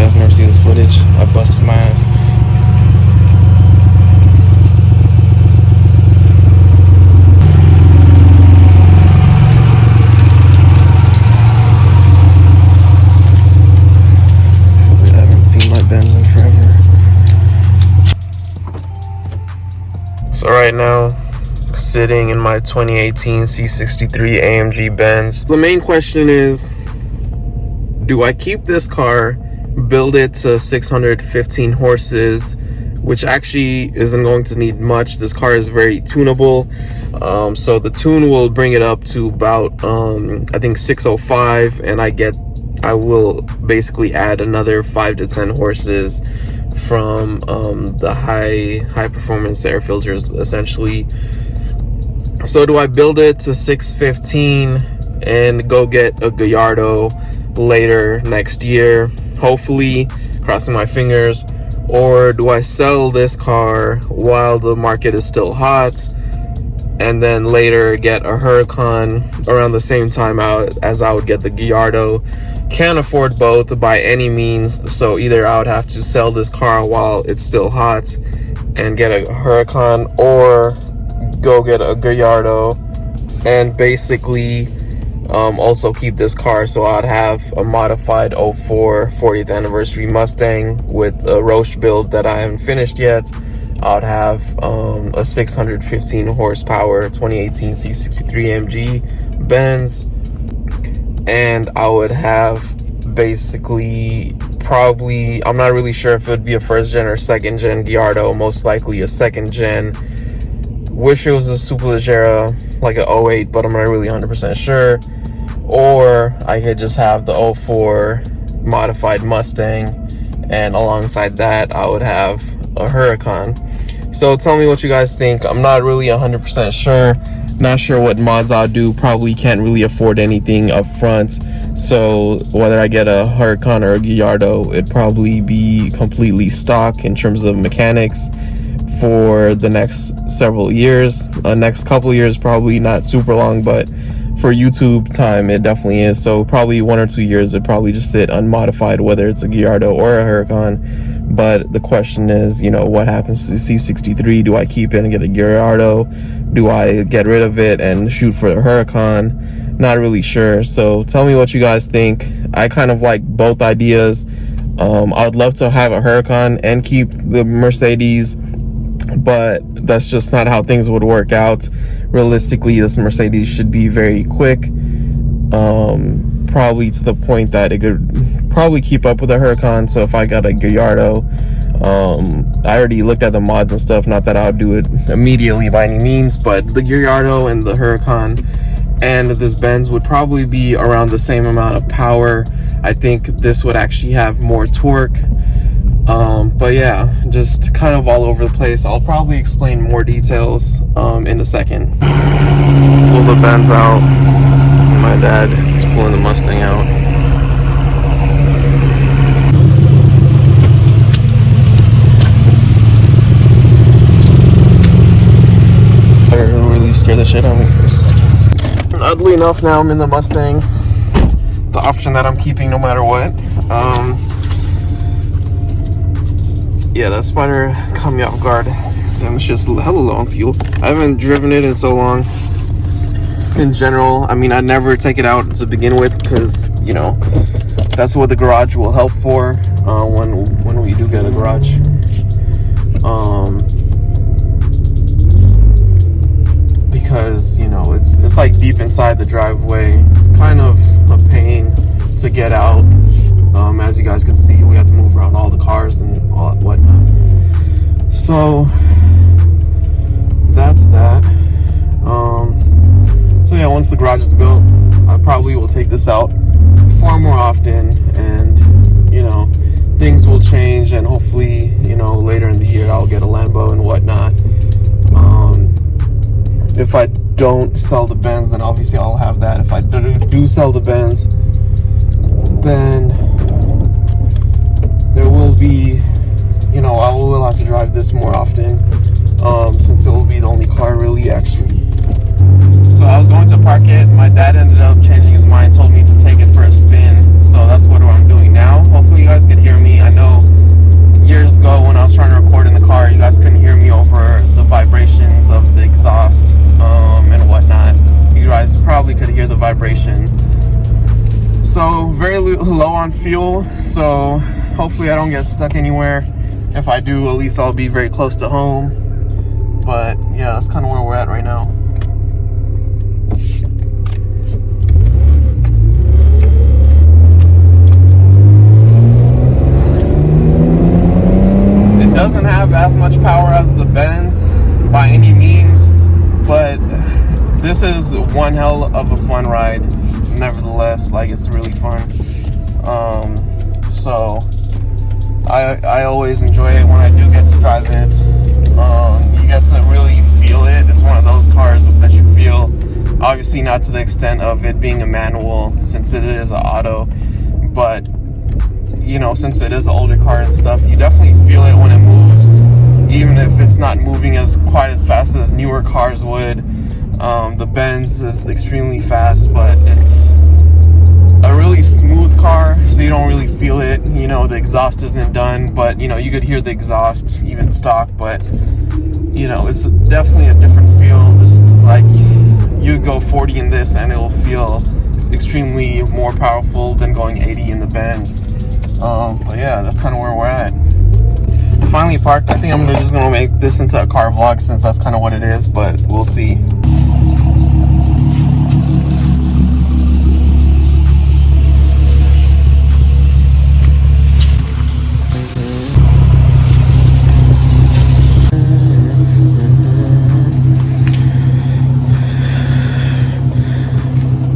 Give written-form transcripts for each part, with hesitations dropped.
guys never see this footage, I busted my ass. I haven't seen my Benz in forever. So right now, sitting in my 2018 C63 AMG Benz. The main question is, do I keep this car, build it to 615 horses, which actually isn't going to need much. This car is very tunable, so the tune will bring it up to about I think 605, and I will basically add another 5 to 10 horses from the high performance air filters essentially. So do I build it to 615 and go get a Gallardo later next year, hopefully, crossing my fingers? Or do I sell this car while the market is still hot and then later get a Huracan around the same time out as I would get the Gallardo? Can't afford both by any means, so either I would have to sell this car while it's still hot and get a Huracan, or go get a Gallardo and basically also keep this car. So I'd have a modified 04 40th anniversary Mustang with a Roche build that I haven't finished yet. I'd have a 615 horsepower 2018 C63 AMG Benz, and I would have basically, probably, I'm not really sure if it would be a first gen or second gen Gallardo, most likely a second gen. Wish it was a Superleggera, like an 08, but I'm not really 100% sure. Or I could just have the 04 modified Mustang, and alongside that I would have a Huracan. So tell me what you guys think. I'm not really 100% sure. Not sure what mods I'll do. Probably can't really afford anything up front. So whether I get a Huracan or a Gallardo, it'd probably be completely stock in terms of mechanics for the next several years. Next couple years, probably not super long, but for YouTube time it definitely is. So probably 1 or 2 years it'd probably just sit unmodified, whether it's a Gallardo or a Huracan. But the question is, you know, what happens to the C63? Do I keep it and get a Gallardo? Do I get rid of it and shoot for the Huracan? Not really sure. So tell me what you guys think. I kind of like both ideas. I would love to have a Huracan and keep the Mercedes, but that's just not how things would work out. Realistically, this Mercedes should be very quick, probably to the point that it could probably keep up with the Huracan. So if I got a Gallardo, I already looked at the mods and stuff, not that I'll do it immediately by any means, but the Gallardo and the Huracan and this Benz would probably be around the same amount of power. I think this would actually have more torque. But yeah, just kind of all over the place. I'll probably explain more details in a second. Pull the Benz out. My dad is pulling the Mustang out. I really scared the shit out of me for a second. Oddly enough, now I'm in the Mustang, the option that I'm keeping no matter what. Yeah, that Spider caught me off guard, and it's just hella low on fuel. I haven't driven it in so long. In general, I mean, I never take it out to begin with, because, you know, that's what the garage will help for when we do get a garage. Because, you know, it's like deep inside the driveway, kind of a pain to get out. As you guys can see, we had to move around all the cars and all whatnot. So that's that. So yeah, once the garage is built, I probably will take this out far more often, and, you know, things will change, and hopefully, you know, later in the year I'll get a Lambo and whatnot. If I don't sell the Benz, then obviously I'll have that. If I do sell the Benz, then there will be, you know, I will have to drive this more often, since it will be the only car really, actually. So I was going to park it. My dad ended up changing his mind, told me to take it for a spin. So that's what I'm doing now. Hopefully you guys can hear me. vibrations of the exhaust and whatnot. You guys probably could hear the vibrations. So very low on fuel, so hopefully I don't get stuck anywhere. If I do, at least I'll be very close to home. But yeah, that's kind of where we're at right now. It doesn't have as much power as the Benz by any means, but this is one hell of a fun ride. Nevertheless, like, it's really fun. So I always enjoy it when I do get to drive it. You get to really feel it. It's one of those cars that you feel, obviously not to the extent of it being a manual since it is an auto, but you know, since it is an older car and stuff, you definitely feel it when it moves, even if it's not moving as quite as fast as newer cars would. The Benz is extremely fast, but it's a really smooth car, so you don't really feel it. You know, the exhaust isn't done, but you know, you could hear the exhaust even stock, but you know, it's definitely a different feel. This is like, you go 40 in this and it'll feel extremely more powerful than going 80 in the Benz. But yeah, that's kind of where we're at. Finally parked. I think I'm just gonna make this into a car vlog since that's kind of what it is, but we'll see.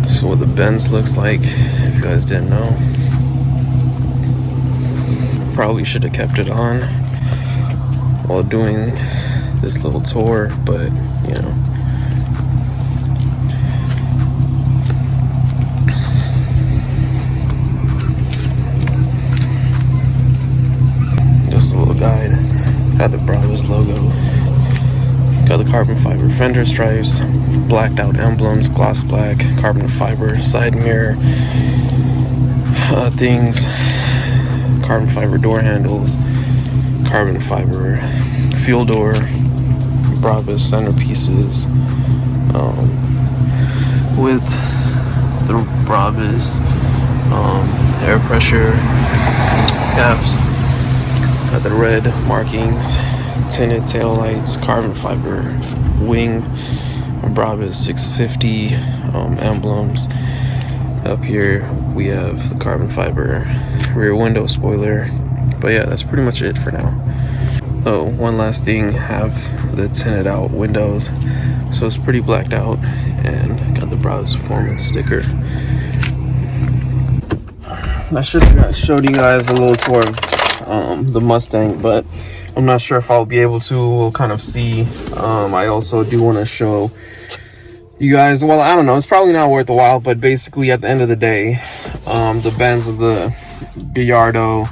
So what the Benz looks like, if you guys didn't know. Probably should have kept it on while doing this little tour, but you know, just a little guide. Got the Bravos logo, got the carbon fiber fender stripes, blacked out emblems, gloss black, carbon fiber side mirror things, carbon fiber door handles, carbon fiber fuel door, Bravos centerpieces, with the Bravos air pressure caps, got the red markings, tinted tail lights, carbon fiber wing, Bravos 650 emblems. Up here we have the carbon fiber rear window spoiler. But yeah, that's pretty much it for now. Oh, one last thing, have the tinted out windows, so it's pretty blacked out, and got the Bravos Performance sticker. I should have showed you guys a little tour of the Mustang, but I'm not sure if I'll be able to. We'll kind of see. I also do want to show you guys, well, I don't know, it's probably not worth a while, but basically at the end of the day, the Benz of the Gallardo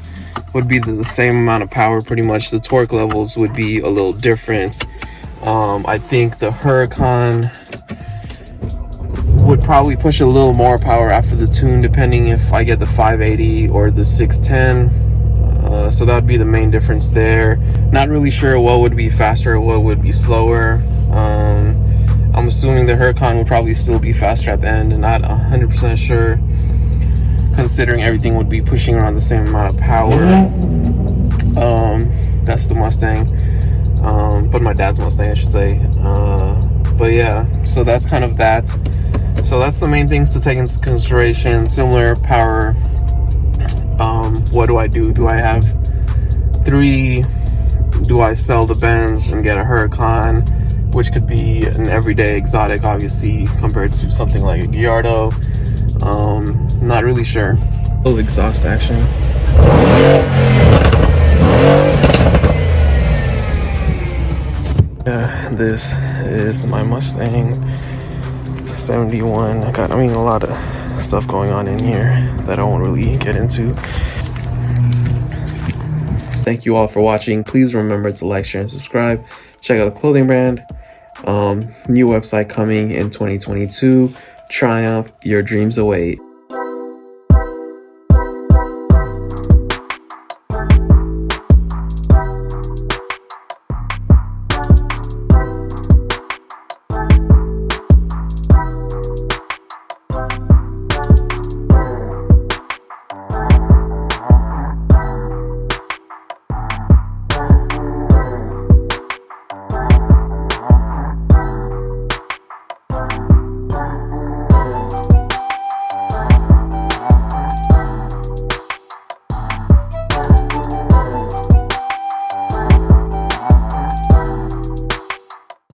would be the same amount of power pretty much. The torque levels would be a little different. I think the Huracan would probably push a little more power after the tune, depending if I get the 580 or the 610. So that would be the main difference there. Not really sure what would be faster or what would be slower. I'm assuming the Huracan would probably still be faster at the end, and not 100% sure, considering everything would be pushing around the same amount of power. That's the Mustang, but my dad's Mustang, I should say. But yeah, so that's kind of that. So that's the main things to take into consideration. Similar power. What do I do? Do I have 3? Do I sell the Benz and get a Huracan, which could be an everyday exotic, obviously, compared to something like a Gallardo? Not really sure. A little exhaust action. Yeah, this is my Mustang 71. I mean, a lot of stuff going on in here that I won't really get into. Thank you all for watching. Please remember to like, share, and subscribe. Check out the clothing brand. New website coming in 2022. Triumph, your dreams await.